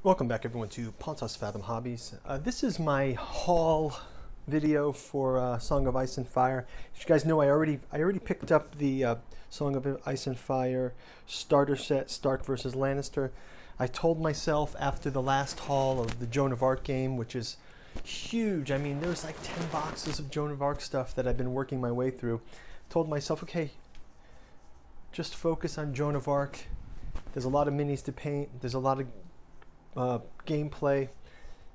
Welcome back everyone to Pontos Fathom Hobbies. This is my haul video for Song of Ice and Fire. As you guys know, I already picked up the Song of Ice and Fire starter set, Stark versus Lannister. I told myself after the last haul of the Joan of Arc game, which is huge. I mean, there's like 10 boxes of Joan of Arc stuff that I've been working my way through. Told myself, okay, just focus on Joan of Arc. There's a lot of minis to paint. There's a lot of gameplay,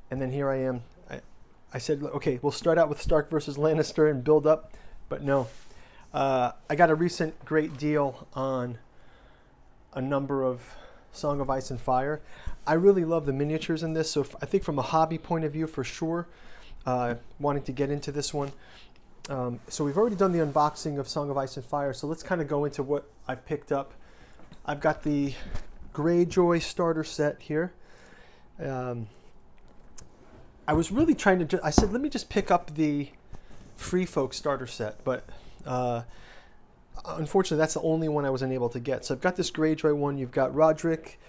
and then here I am. I said, okay, we'll start out with Stark versus Lannister and build up, but no. I got a recent great deal on a number of Song of Ice and Fire. I really love the miniatures in this, so I think from a hobby point of view, for sure, wanting to get into this one. So we've already done the unboxing of Song of Ice and Fire, so let's kind of go into what I've picked up. I've got the Greyjoy starter set here. I was really trying to, I said, let me just pick up the Free Folk starter set, but unfortunately that's the only one I was unable to get. So I've got this Greyjoy one. You've got Roderick,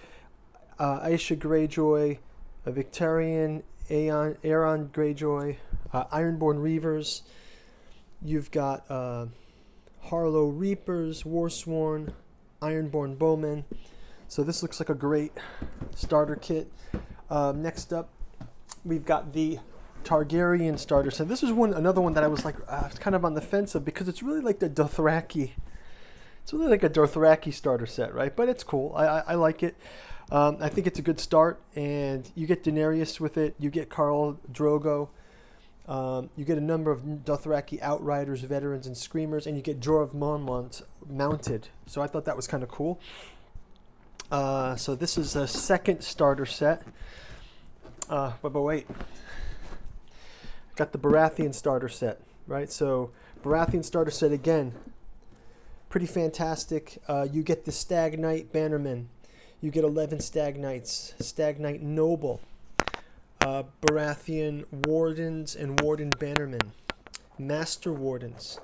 Aisha Greyjoy, a Victorian, Aeron Greyjoy, Ironborn Reavers. You've got Harlow Reapers, Warsworn, Ironborn Bowmen. So this looks like a great starter kit. Next up, we've got the Targaryen Starter Set. This is another one that I was like, kind of on the fence of, because it's really like the Dothraki. It's really like a Dothraki starter set, right? But it's cool. I like it. I think it's a good start, and you get Daenerys with it. You get Khal Drogo. You get a number of Dothraki outriders, veterans, and screamers, and you get Jorah of Mormont mounted. So I thought that was kind of cool. So this is a second starter set. But wait. Got the Baratheon Starter Set, right? So Baratheon Starter Set again. Pretty fantastic. You get the Stag Knight Bannerman. You get 11 Stag Knights. Stag Knight Noble. Baratheon Wardens and Warden Bannermen. Master Wardens.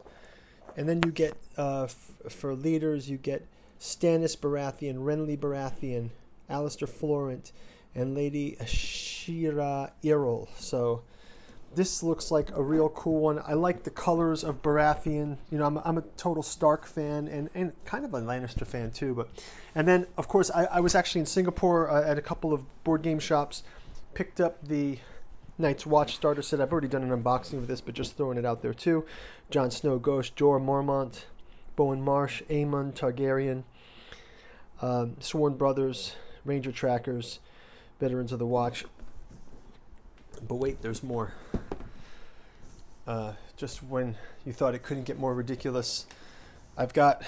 And then you get, for leaders, you get Stannis Baratheon, Renly Baratheon, Alistair Florent, and Lady Shira Errol. So this looks like a real cool one. I like the colors of Baratheon. You know, I'm a total Stark fan and kind of a Lannister fan too. And then, of course, I was actually in Singapore at a couple of board game shops, picked up the Night's Watch starter set. I've already done an unboxing of this, but just throwing it out there too. Jon Snow, Ghost, Jorah Mormont, Bowen Marsh, Aemon Targaryen, Sworn Brothers, Ranger Trackers, Veterans of the Watch. But wait, there's more. Just when you thought it couldn't get more ridiculous, I've got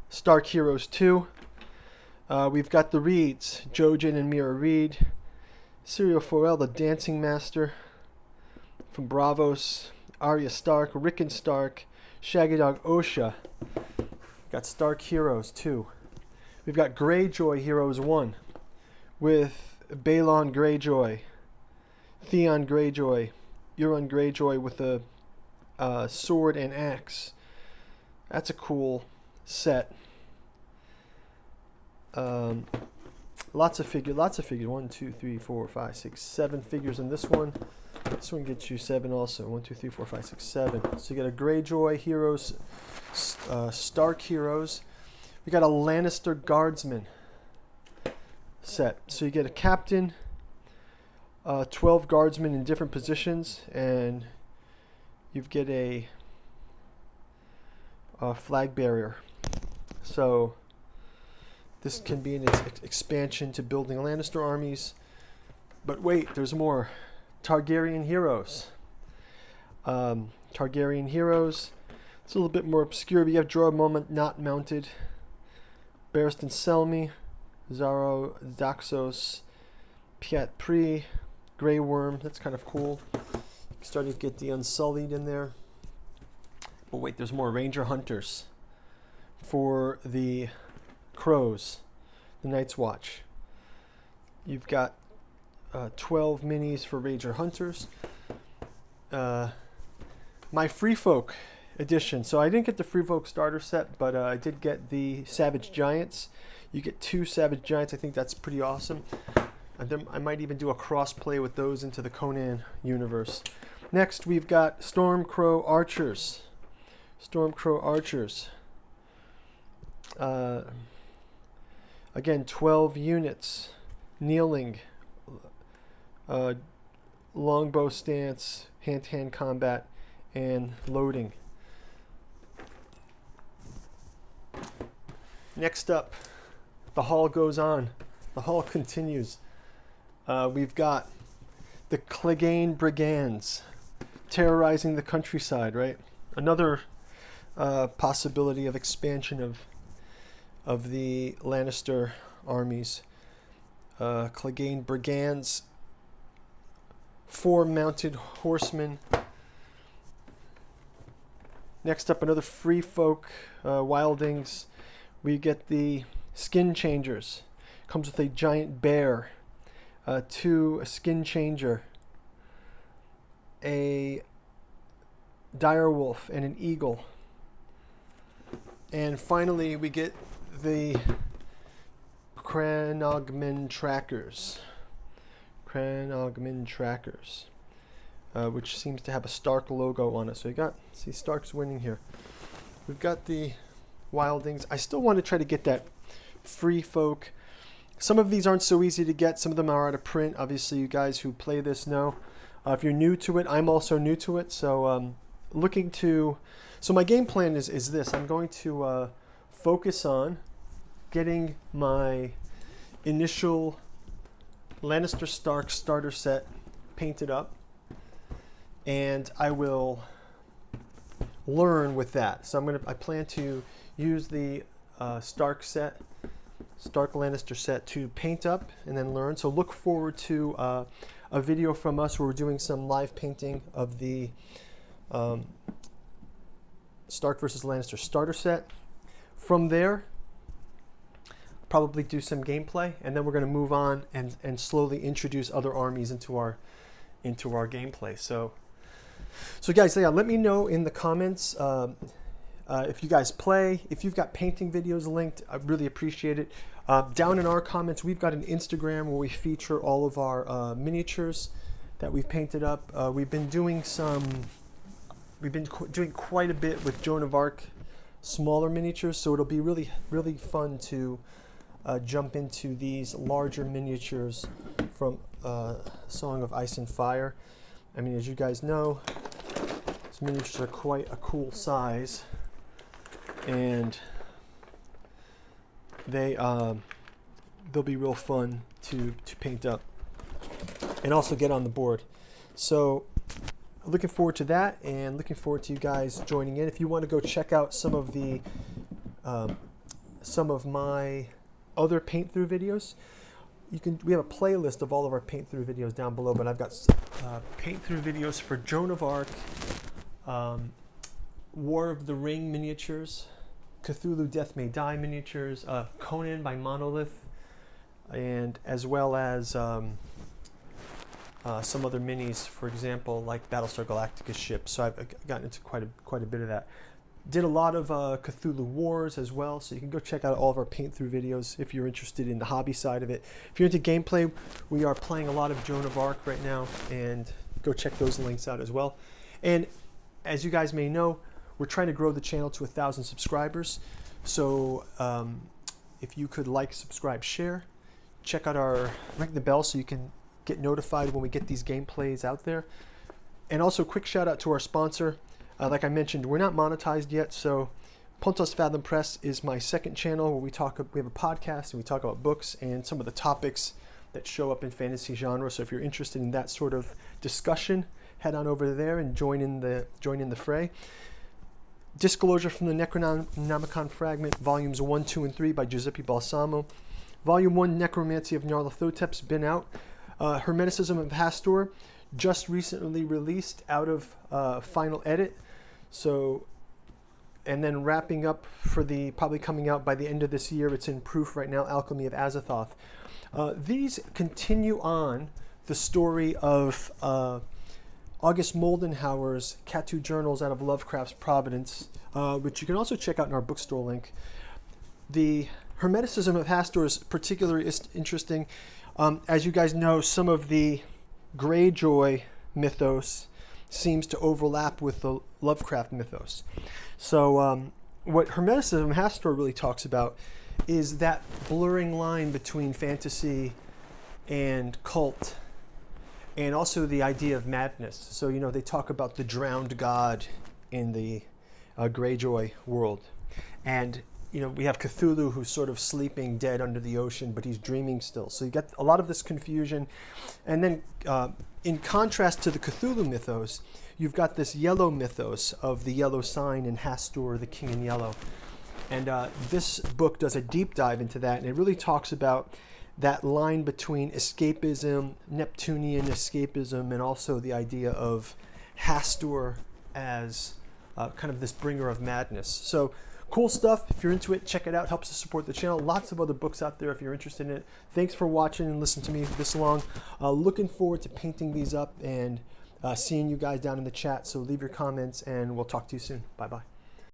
Stark Heroes 2. We've got the Reeds, Jojen and Mira Reed, Syrio Forel, the Dancing Master from Bravos, Arya Stark, Rickon Stark, Shaggy Dog Osha. Got Stark Heroes 2. We've got Greyjoy Heroes 1 with Balon Greyjoy, Theon Greyjoy, Euron Greyjoy with a sword and axe. That's a cool set. Lots of figures. 1, 2, 3, 4, 5, 6, 7 figures in this one. This one gets you 7 also. 1, 2, 3, 4, 5, 6, 7. So you got a Greyjoy Heroes, Stark Heroes. We got a Lannister Guardsman set. So you get a captain, 12 guardsmen in different positions, and you get a flag bearer. So this can be an expansion to building Lannister armies. But wait, there's more. Targaryen Heroes. Targaryen Heroes. It's a little bit more obscure, but you have Jorah Mormont not mounted. Barristan Selmy, Zaro Daxos, Piat Pri, Grey Worm. That's kind of cool. Starting to get the Unsullied in there. But wait, there's more Ranger Hunters for the Crows, the Night's Watch. You've got 12 minis for Ranger Hunters. My Free Folk edition. So I didn't get the Free Folk starter set, but I did get the Savage Giants. You get 2 Savage Giants. I think that's pretty awesome. I might even do a cross play with those into the Conan universe. Next, we've got Stormcrow Archers. Stormcrow Archers. Again, 12 units. Kneeling. Longbow stance. Hand-to-hand combat. And loading. Next up, the haul goes on. The haul continues. We've got the Clegane Brigands terrorizing the countryside, right? Another possibility of expansion of the Lannister armies. Clegane Brigands, 4 mounted horsemen. Next up, another free folk, Wildings. We get the Skin Changers. Comes with a giant bear, a skin changer, a direwolf, and an eagle. And finally, we get the Cranogman Trackers. Cranogman Trackers, which seems to have a Stark logo on it. So you got, see, Stark's winning here. We've got the Wildings. I still want to try to get that free folk. Some of these aren't so easy to get. Some of them are out of print. Obviously, you guys who play this know. If you're new to it, I'm also new to it. So so my game plan is this. I'm going to focus on getting my initial Lannister Stark starter set painted up, and I will learn with that. So I plan to use the Stark Lannister set to paint up and then learn. So look forward to a video from us where we're doing some live painting of the Stark versus Lannister starter set. From there, probably do some gameplay, and then we're going to move on and slowly introduce other armies into our gameplay. So guys, yeah, let me know in the comments if you guys play, if you've got painting videos linked. I really appreciate it. Down in our comments, we've got an Instagram where we feature all of our miniatures that we've painted up. We've been doing quite a bit with Joan of Arc smaller miniatures, so it'll be really, really fun to jump into these larger miniatures from Song of Ice and Fire. I mean, as you guys know, these miniatures are quite a cool size, and they'll be real fun to paint up and also get on the board. So looking forward to that, and looking forward to you guys joining in. If you want to go check out some of my other paint through videos, we have a playlist of all of our paint through videos down below, but I've got paint through videos for Joan of Arc, War of the Ring miniatures, Cthulhu Death May Die miniatures, Conan by Monolith, and as well as some other minis, for example, like Battlestar Galactica's ship. So I've gotten into quite a bit of that. Did a lot of Cthulhu Wars as well, so you can go check out all of our paint through videos if you're interested in the hobby side of it. If you're into gameplay, we are playing a lot of Joan of Arc right now, and go check those links out as well. And as you guys may know, we're trying to grow the channel to 1,000 subscribers. So if you could like, subscribe, share, check out ring the bell so you can get notified when we get these gameplays out there. And also, quick shout out to our sponsor. Like I mentioned, we're not monetized yet, so Pontos Fathom Press is my second channel where we have a podcast and we talk about books and some of the topics that show up in fantasy genre. So if you're interested in that sort of discussion, head on over there and join in the fray. Disclosure from the Necronomicon Fragment, Volumes 1, 2, and 3 by Giuseppe Balsamo. Volume 1, Necromancy of Nyarlathotep's been out. Hermeticism of Hastur, just recently released out of final edit. So, and then wrapping up for probably coming out by the end of this year, it's in proof right now, Alchemy of Azathoth. These continue on the story of August Moldenhauer's Catu Journals out of Lovecraft's Providence, which you can also check out in our bookstore link. The Hermeticism of Hastur is particularly interesting. As you guys know, some of the Greyjoy mythos seems to overlap with the Lovecraft mythos. So what Hermeticism Hastur really talks about is that blurring line between fantasy and cult, and also the idea of madness. So, you know, they talk about the drowned god in the Greyjoy world. And, you know, we have Cthulhu who's sort of sleeping dead under the ocean, but he's dreaming still. So you get a lot of this confusion. And then in contrast to the Cthulhu mythos, you've got this yellow mythos of the yellow sign and Hastur, the king in yellow. And this book does a deep dive into that, and it really talks about that line between escapism, Neptunian escapism, and also the idea of Hastur as kind of this bringer of madness. So cool stuff. If you're into it, check it out. Helps to support the channel. Lots of other books out there if you're interested in it. Thanks for watching and listening to me this long. Looking forward to painting these up and seeing you guys down in the chat. So leave your comments, and we'll talk to you soon. Bye-bye.